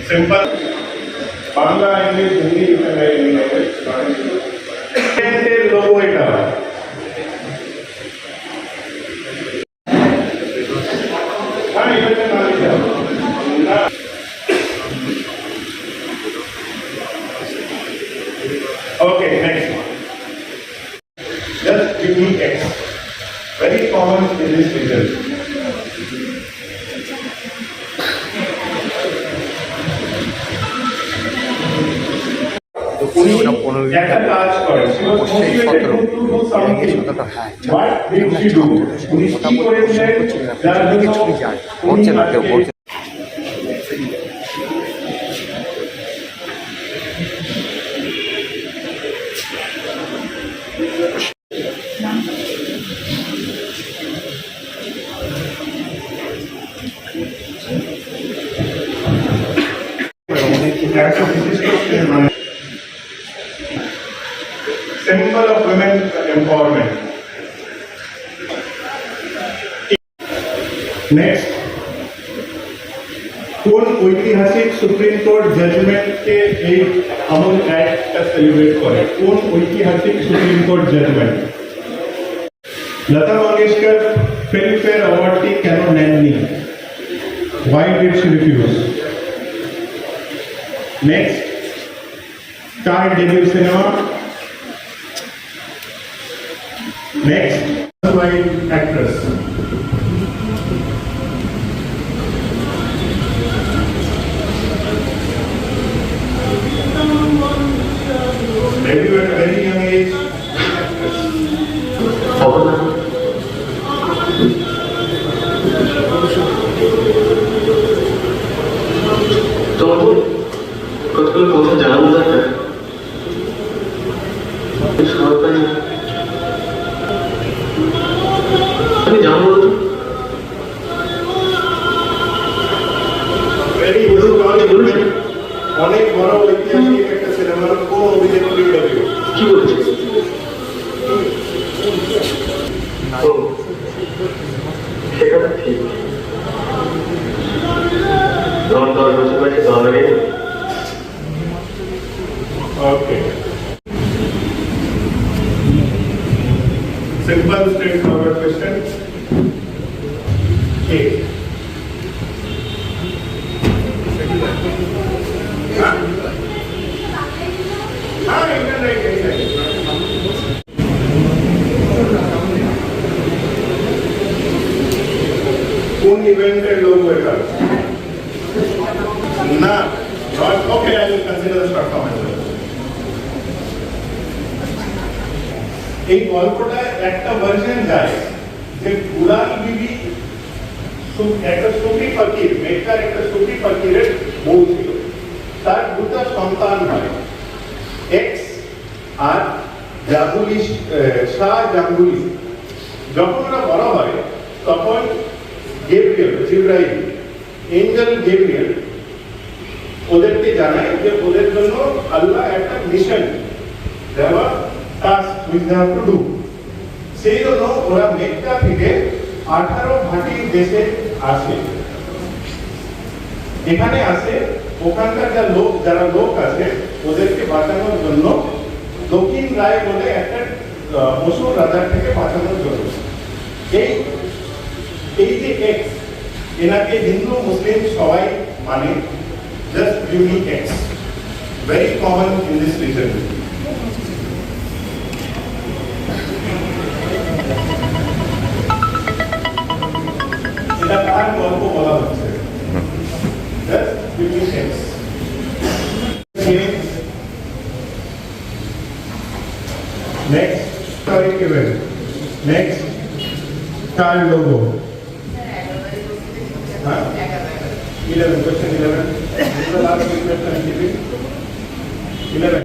Simple. Bangla, English, Hindi, you can write any language. Logo এটা Okay, next one. Just give me X. Very common in this region. একটা কাজ করে What did she do? উনি কি করেছিলেন যার জন্য symbol of women empowerment. Next, কোন ঐতিহাসিক সুপ্রিম কোর্ট জাজমেন্ট কে এই আমল অ্যাক্টটা সেলিব্রেট করে? কোন ঐতিহাসিক supreme court judgement? Lata Mangeshkar Filmfare অ্যাওয়ার্ডটি কেন নেননি? Why did she refuse? Next, car debut cinema? Next, white actress. Debut at a very young age. কতগুলো কথা জানাবো দরকার সরকারি আমি জানবো অনেক বড় ঐতিহাসিক একটা সিনেমার কোন অভিনেত্রী ডেবিউ? কি বলছে? সেটা ঠিক আমার 10 বছর বয়সে ভালো লাগে। Okay. Simple straightforward question. A. কোন ইভেন্টের লোগো এটা? না, not okay. I will consider the performance. এই গল্পটা একটা ভার্সন যায় যে গুলাল বিবি একটা সুফি ফকির, মেকার একটা সুফি ফকিরের বউ ছিল, তার দুটো সন্তান হয়, এক্স আর জাগুলি, শাহ জাঙ্গুলি। যখন ওরা বড় হয় তখন গেব্রিয়েল, জিব্রাইল, এঞ্জেল গেব্রিয়েল ওদেরকে জানায় যে ওদের জন্য আল্লাহ একটা মিশন দেওয়া task which they have to do. সেই জন্য ওরা মেক্কা থেকে 18 ভাটির দেশে আসে। এখানে আসে ওখানকার যারা লোক আছে ওদেরকে বাঁচানোর জন্য, দক্ষিণ রায় বলে একটা অসুর রাজার থেকে বাঁচানোর জন্য। এই যে এক্স, এনাকে হিন্দু মুসলিম সবাই মানে, just unique x, very common in this reason. এটা কার গল্প বলা হচ্ছে? Just unique x. Next, sorry, Kevin. Next, car logo. 11, question 11. This is the last question I'm giving. 11.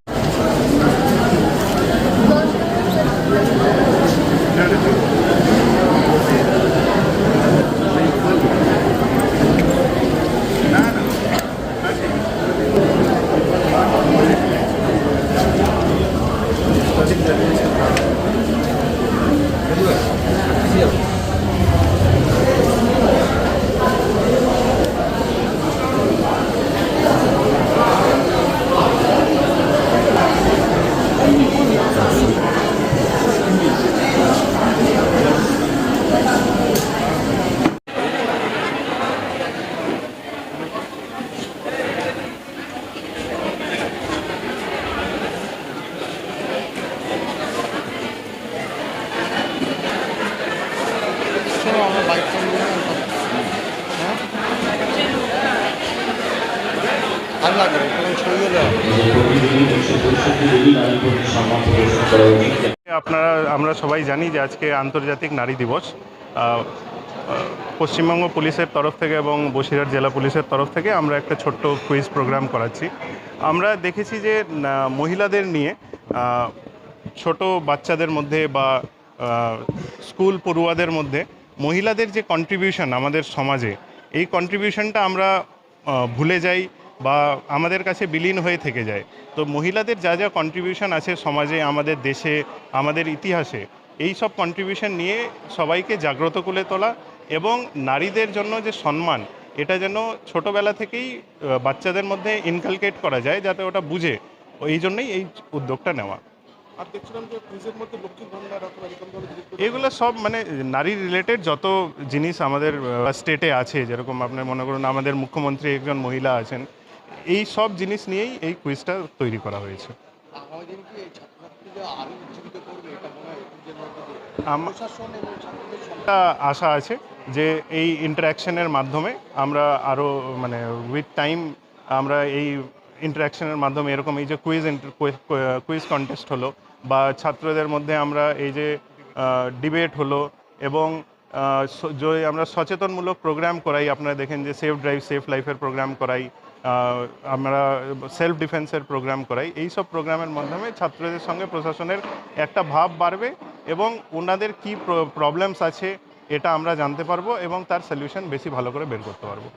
ভালো লাগে কোনো ছবি হলে আমরা সবাই জানি যে আজকে আন্তর্জাতিক নারী দিবস। পশ্চিমবঙ্গ পুলিশের তরফ থেকে এবং বসিরহাট জেলা পুলিশের তরফ থেকে আমরা একটা ছোট্ট কুইজ প্রোগ্রাম করাচ্ছি। আমরা দেখেছি যে মহিলাদের নিয়ে ছোট বাচ্চাদের মধ্যে বা স্কুল পড়ুয়াদের মধ্যে মহিলাদের যে কন্ট্রিবিউশন আমাদের সমাজে, এই কন্ট্রিবিউশনটা আমরা ভুলে যাই বা আমাদের কাছে বিলীন হয়ে থেকে যায়। তো মহিলাদের যা যা কন্ট্রিবিউশন আছে সমাজে, আমাদের দেশে, আমাদের ইতিহাসে, এই সব কন্ট্রিবিউশন নিয়ে সবাইকে জাগ্রত করে তোলা এবং নারীদের জন্য যে সম্মান, এটা যেন ছোটোবেলা থেকেই বাচ্চাদের মধ্যে ইনকালকেট করা যায় যাতে ওটা বুঝে। এই জন্যই এই উদ্যোগটা নেওয়া। আর দেখছিলাম যে কুইজের মধ্যে লক্ষ্মীর ভান্ডার অথবা এরকম ধরনের এগুলো সব মানে নারী রিলেটেড যত জিনিস আমাদের স্টেটে আছে, যেরকম আপনার মনে করুন আমাদের মুখ্যমন্ত্রী একজন মহিলা আছেন, এই সব জিনিস নিয়েই এই কুইজটা তৈরি করা হয়েছে। আগামী দিনে কি এই ছাত্রছাত্রীদের আরও উজ্জীবিত করবে এটা মনে হয় কুইজের মধ্যে দিয়ে? প্রশাসন এবং ছাত্রদের একটা আশা আছে যে এই ইন্টারাকশনের মাধ্যমে আমরা আরও মানে উইথ টাইম আমরা এই ইন্টারাকশনের মাধ্যমে এরকম এই যে কুইজ কন্টেস্ট হলো বা ছাত্রদের মধ্যে আমরা এই যে ডিবেট হলো এবং যে আমরা সচেতনমূলক প্রোগ্রাম করাই, আপনারা দেখেন যে সেফ ড্রাইভ সেফ লাইফের প্রোগ্রাম করাই, আমরা সেলফ ডিফেন্সের প্রোগ্রাম করাই। এই সব প্রোগ্রামের মাধ্যমে ছাত্রদের সঙ্গে প্রশাসনের একটা ভাব বাড়বে এবং ওনাদের কী প্রবলেমস আছে এটা আমরা জানতে পারবো এবং তার সলিউশন বেশি ভালো করে বের করতে পারবো।